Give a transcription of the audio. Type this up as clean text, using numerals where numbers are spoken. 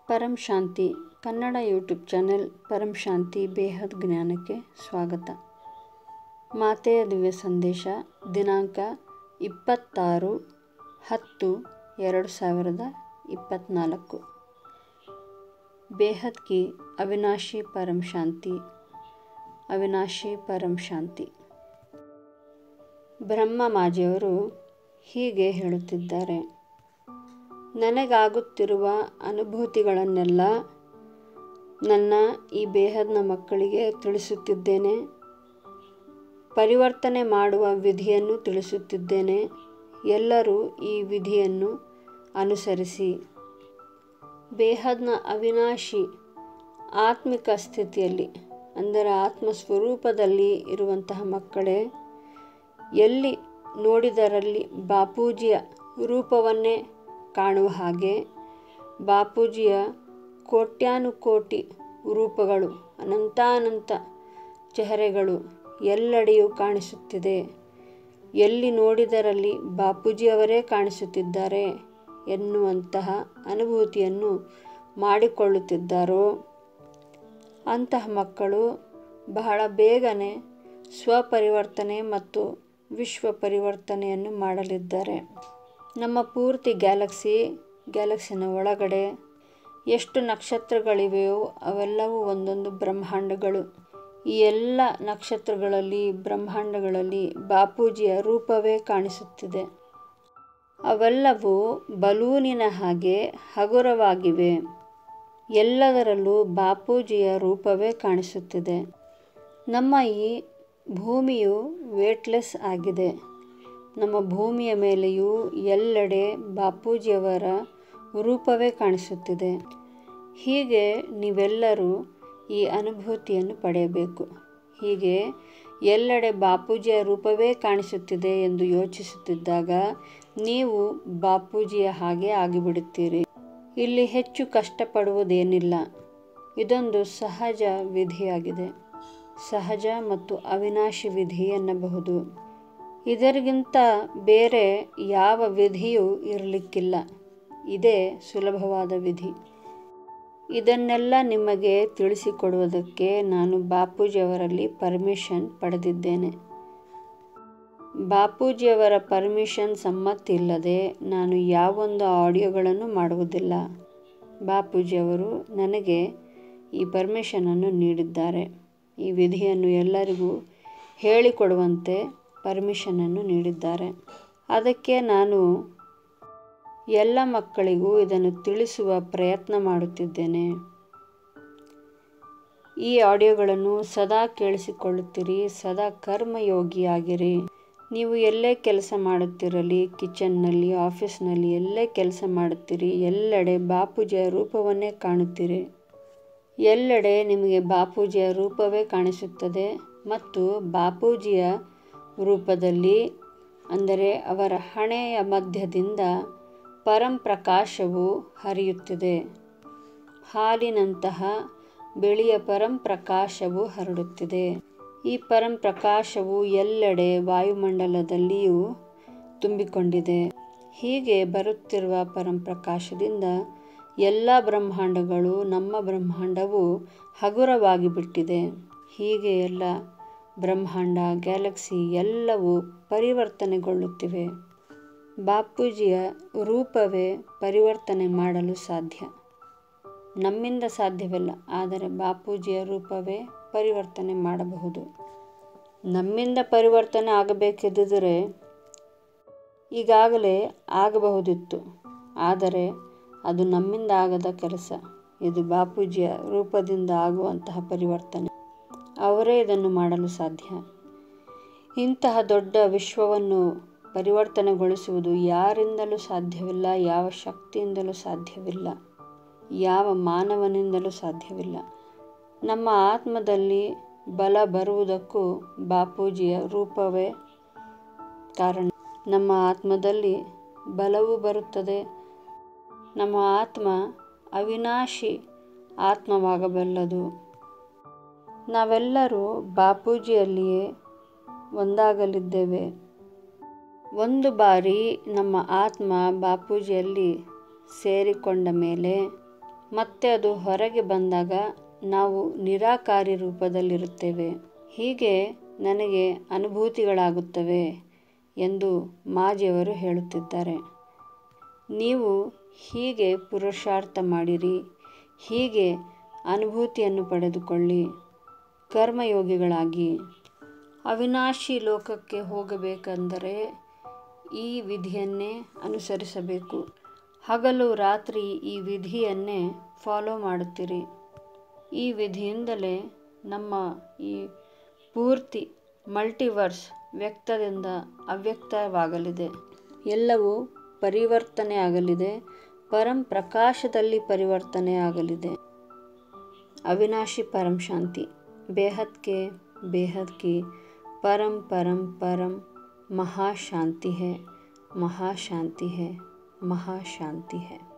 ಪರಂ ಶಾಂತಿ Kannada YouTube channel ಪರಂ ಶಾಂತಿ ಬೇಹದ್ ಜ್ಞಾನಕ್ಕೆ ಸ್ವಾಗತ. ಮಾತೆಯ ದಿವ್ಯ ಸಂದೇಶ ದಿನಾಂಕ 26/10/2024. ಬೇಹದ್ ಕಿ ಅವಿನಾಶಿ ಪರಂ ಶಾಂತಿ, ಅವಿನಾಶಿ ಪರಂ ಶಾಂತಿ. ಬ್ರಹ್ಮ ಮಾಜಿಯವರು ಹೀಗೆ ಹೇಳುತ್ತಿದ್ದಾರೆ: ನನಗಾಗುತ್ತಿರುವ ಅನುಭೂತಿಗಳನ್ನೆಲ್ಲ ನನ್ನ ಈ ಬೇಹದ್ನ ಮಕ್ಕಳಿಗೆ ತಿಳಿಸುತ್ತಿದ್ದೇನೆ. ಪರಿವರ್ತನೆ ಮಾಡುವ ವಿಧಿಯನ್ನು ತಿಳಿಸುತ್ತಿದ್ದೇನೆ. ಎಲ್ಲರೂ ಈ ವಿಧಿಯನ್ನು ಅನುಸರಿಸಿ. ಬೇಹದ್ನ ಅವಿನಾಶಿ ಆತ್ಮಿಕ ಸ್ಥಿತಿಯಲ್ಲಿ ಅಂದರೆ ಆತ್ಮಸ್ವರೂಪದಲ್ಲಿ ಇರುವಂತಹ ಮಕ್ಕಳೇ, ಎಲ್ಲಿ ನೋಡಿದರಲ್ಲಿ ಬಾಪೂಜಿಯ ರೂಪವನ್ನೇ ಕಾಣುವ ಹಾಗೆ ಬಾಪೂಜಿಯ ಕೋಟ್ಯಾನುಕೋಟಿ ರೂಪಗಳು, ಅನಂತಾನಂತ ಚೆಹರೆಗಳು ಎಲ್ಲೆಡೆಯೂ ಕಾಣಿಸುತ್ತಿದೆ. ಎಲ್ಲಿ ನೋಡಿದರಲ್ಲಿ ಬಾಪೂಜಿಯವರೇ ಕಾಣಿಸುತ್ತಿದ್ದಾರೆ ಎನ್ನುವಂತಹ ಅನುಭೂತಿಯನ್ನು ಮಾಡಿಕೊಳ್ಳುತ್ತಿದ್ದಾರೋ ಅಂತಹ ಮಕ್ಕಳು ಬಹಳ ಬೇಗನೆ ಸ್ವಪರಿವರ್ತನೆ ಮತ್ತು ವಿಶ್ವ ಪರಿವರ್ತನೆಯನ್ನು ಮಾಡಲಿದ್ದಾರೆ. ನಮ್ಮ ಪೂರ್ತಿ ಗ್ಯಾಲಕ್ಸಿನ ಒಳಗಡೆ ಎಷ್ಟು ನಕ್ಷತ್ರಗಳಿವೆಯೋ ಅವೆಲ್ಲವೂ ಒಂದೊಂದು ಬ್ರಹ್ಮಾಂಡಗಳು. ಈ ಎಲ್ಲ ನಕ್ಷತ್ರಗಳಲ್ಲಿ, ಬ್ರಹ್ಮಾಂಡಗಳಲ್ಲಿ ಬಾಪೂಜಿಯ ರೂಪವೇ ಕಾಣಿಸುತ್ತಿದೆ. ಅವೆಲ್ಲವೂ ಬಲೂನಿನ ಹಾಗೆ ಹಗುರವಾಗಿವೆ. ಎಲ್ಲದರಲ್ಲೂ ಬಾಪೂಜಿಯ ರೂಪವೇ ಕಾಣಿಸುತ್ತಿದೆ. ನಮ್ಮ ಈ ಭೂಮಿಯು ವೇಟ್ಲೆಸ್ ಆಗಿದೆ. ನಮ್ಮ ಭೂಮಿಯ ಮೇಲೆಯೂ ಎಲ್ಲೆಡೆ ಬಾಪೂಜಿಯವರ ರೂಪವೇ ಕಾಣಿಸುತ್ತಿದೆ. ಹೀಗೆ ನೀವೆಲ್ಲರೂ ಈ ಅನುಭೂತಿಯನ್ನು ಪಡೆಯಬೇಕು. ಹೀಗೆ ಎಲ್ಲೆಡೆ ಬಾಪೂಜಿಯ ರೂಪವೇ ಕಾಣಿಸುತ್ತಿದೆ ಎಂದು ಯೋಚಿಸುತ್ತಿದ್ದಾಗ ನೀವು ಬಾಪೂಜಿಯ ಹಾಗೆ ಆಗಿಬಿಡುತ್ತೀರಿ. ಇಲ್ಲಿ ಹೆಚ್ಚು ಕಷ್ಟಪಡುವುದೇನಿಲ್ಲ. ಇದೊಂದು ಸಹಜ ವಿಧಿಯಾಗಿದೆ. ಸಹಜ ಮತ್ತು ಅವಿನಾಶಿ ವಿಧಿ ಎನ್ನಬಹುದು. ಇದರಿಗಿಂತ ಬೇರೆ ಯಾವ ವಿಧಿಯೂ ಇರಲಿಕ್ಕಿಲ್ಲ. ಇದೇ ಸುಲಭವಾದ ವಿಧಿ. ಇದನ್ನೆಲ್ಲ ನಿಮಗೆ ತಿಳಿಸಿಕೊಡುವುದಕ್ಕೆ ನಾನು ಬಾಪೂಜಿಯವರಲ್ಲಿ ಪರ್ಮಿಷನ್ ಪಡೆದಿದ್ದೇನೆ. ಬಾಪೂಜಿಯವರ ಪರ್ಮಿಷನ್ ಸಮ್ಮತಿ ಇಲ್ಲದೆ ನಾನು ಯಾವೊಂದು ಆಡಿಯೋಗಳನ್ನು ಮಾಡುವುದಿಲ್ಲ. ಬಾಪೂಜಿಯವರು ನನಗೆ ಈ ಪರ್ಮಿಷನನ್ನು ನೀಡಿದ್ದಾರೆ. ಈ ವಿಧಿಯನ್ನು ಎಲ್ಲರಿಗೂ ಹೇಳಿಕೊಡುವಂತೆ ಪರ್ಮಿಷನನ್ನು ನೀಡಿದ್ದಾರೆ. ಅದಕ್ಕೆ ನಾನು ಎಲ್ಲ ಮಕ್ಕಳಿಗೂ ಇದನ್ನು ತಿಳಿಸುವ ಪ್ರಯತ್ನ ಮಾಡುತ್ತಿದ್ದೇನೆ. ಈ ಆಡಿಯೋಗಳನ್ನು ಸದಾ ಕೇಳಿಸಿಕೊಳ್ಳುತ್ತೀರಿ. ಸದಾ ಕರ್ಮಯೋಗಿಯಾಗಿರಿ. ನೀವು ಎಲ್ಲೇ ಕೆಲಸ ಮಾಡುತ್ತಿರಲಿ, ಕಿಚನ್ನಲ್ಲಿ, ಆಫೀಸ್ನಲ್ಲಿ, ಎಲ್ಲೇ ಕೆಲಸ ಮಾಡುತ್ತೀರಿ, ಎಲ್ಲೆಡೆ ಬಾಪೂಜಿಯ ರೂಪವನ್ನೇ ಕಾಣುತ್ತೀರಿ. ಎಲ್ಲೆಡೆ ನಿಮಗೆ ಬಾಪೂಜಿಯ ರೂಪವೇ ಕಾಣಿಸುತ್ತದೆ ಮತ್ತು ಬಾಪೂಜಿಯ ರೂಪದಲ್ಲಿ ಅಂದರೆ ಅವರ ಹಣೆಯ ಮಧ್ಯದಿಂದ ಪರಂಪ್ರಕಾಶವು ಹರಿಯುತ್ತಿದೆ. ಹಾಲಿನಂತಹ ಬಿಳಿಯ ಪರಂಪ್ರಕಾಶವು ಹರಡುತ್ತಿದೆ. ಈ ಪರಂಪ್ರಕಾಶವು ಎಲ್ಲೆಡೆ ವಾಯುಮಂಡಲದಲ್ಲಿಯೂ ತುಂಬಿಕೊಂಡಿದೆ. ಹೀಗೆ ಬರುತ್ತಿರುವ ಪರಂಪ್ರಕಾಶದಿಂದ ಎಲ್ಲ ಬ್ರಹ್ಮಾಂಡಗಳು, ನಮ್ಮ ಬ್ರಹ್ಮಾಂಡವು ಹಗುರವಾಗಿ ಬಿಟ್ಟಿದೆ. ಹೀಗೆ ಎಲ್ಲ ಬ್ರಹ್ಮಾಂಡ, ಗ್ಯಾಲಕ್ಸಿ ಎಲ್ಲವೂ ಪರಿವರ್ತನೆಗೊಳ್ಳುತ್ತಿವೆ. ಬಾಪೂಜಿಯ ರೂಪವೇ ಪರಿವರ್ತನೆ ಮಾಡಲು ಸಾಧ್ಯ. ನಮ್ಮಿಂದ ಸಾಧ್ಯವಿಲ್ಲ, ಆದರೆ ಬಾಪೂಜಿಯ ರೂಪವೇ ಪರಿವರ್ತನೆ ಮಾಡಬಹುದು. ನಮ್ಮಿಂದ ಪರಿವರ್ತನೆ ಆಗಬೇಕಿದ್ದರೆ ಈಗಾಗಲೇ ಆಗಬಹುದಿತ್ತು, ಆದರೆ ಅದು ನಮ್ಮಿಂದ ಆಗದ ಕೆಲಸ. ಇದು ಬಾಪೂಜಿಯ ರೂಪದಿಂದ ಆಗುವಂತಹ ಪರಿವರ್ತನೆ. ಅವರೇ ಇದನ್ನು ಮಾಡಲು ಸಾಧ್ಯ. ಇಂತಹ ದೊಡ್ಡ ವಿಶ್ವವನ್ನು ಪರಿವರ್ತನೆಗೊಳಿಸುವುದು ಯಾರಿಂದಲೂ ಸಾಧ್ಯವಿಲ್ಲ. ಯಾವ ಶಕ್ತಿಯಿಂದಲೂ ಸಾಧ್ಯವಿಲ್ಲ. ಯಾವ ಮಾನವನಿಂದಲೂ ಸಾಧ್ಯವಿಲ್ಲ. ನಮ್ಮ ಆತ್ಮದಲ್ಲಿ ಬಲ ಬರುವುದಕ್ಕೂ ಬಾಪೂಜಿಯ ರೂಪವೇ ಕಾರಣ. ನಮ್ಮ ಆತ್ಮದಲ್ಲಿ ಬಲವೂ ಬರುತ್ತದೆ. ನಮ್ಮ ಆತ್ಮ ಅವಿನಾಶಿ ಆತ್ಮವಾಗಬಲ್ಲದು. ನಾವೆಲ್ಲರೂ ಬಾಪೂಜಿಯಲ್ಲಿಯೇ ಒಂದಾಗಲಿದ್ದೇವೆ. ಒಂದು ಬಾರಿ ನಮ್ಮ ಆತ್ಮ ಬಾಪೂಜಿಯಲ್ಲಿ ಸೇರಿಕೊಂಡ ಮೇಲೆ ಮತ್ತೆ ಅದು ಹೊರಗೆ ಬಂದಾಗ ನಾವು ನಿರಾಕಾರಿ ರೂಪದಲ್ಲಿರುತ್ತೇವೆ. ಹೀಗೆ ನನಗೆ ಅನುಭೂತಿಗಳಾಗುತ್ತವೆ ಎಂದು ಮಾಜಿಯವರು ಹೇಳುತ್ತಿದ್ದಾರೆ. ನೀವು ಹೀಗೆ ಪುರುಷಾರ್ಥ ಮಾಡಿರಿ, ಹೀಗೆ ಅನುಭೂತಿಯನ್ನು ಪಡೆದುಕೊಳ್ಳಿ, ಕರ್ಮಯೋಗಿಗಳಾಗಿ. ಅವಿನಾಶಿ ಲೋಕಕ್ಕೆ ಹೋಗಬೇಕೆಂದರೆ ಈ ವಿಧಿಯನ್ನೇ ಅನುಸರಿಸಬೇಕು. ಹಗಲು ರಾತ್ರಿ ಈ ವಿಧಿಯನ್ನೇ ಫಾಲೋ ಮಾಡುತ್ತೀರಿ. ಈ ವಿಧಿಯಿಂದಲೇ ನಮ್ಮ ಈ ಪೂರ್ತಿ ಮಲ್ಟಿವರ್ಸ್ ವ್ಯಕ್ತದಿಂದ ಅವ್ಯಕ್ತವಾಗಲಿದೆ. ಎಲ್ಲವೂ ಪರಿವರ್ತನೆ ಆಗಲಿದೆ. ಪರಂ ಪ್ರಕಾಶದಲ್ಲಿ ಪರಿವರ್ತನೆ ಆಗಲಿದೆ. अविनाशी परम शांति, बेहद के बेहद की परम परम परम महाशांति है, महाशांति है, महाशांति है।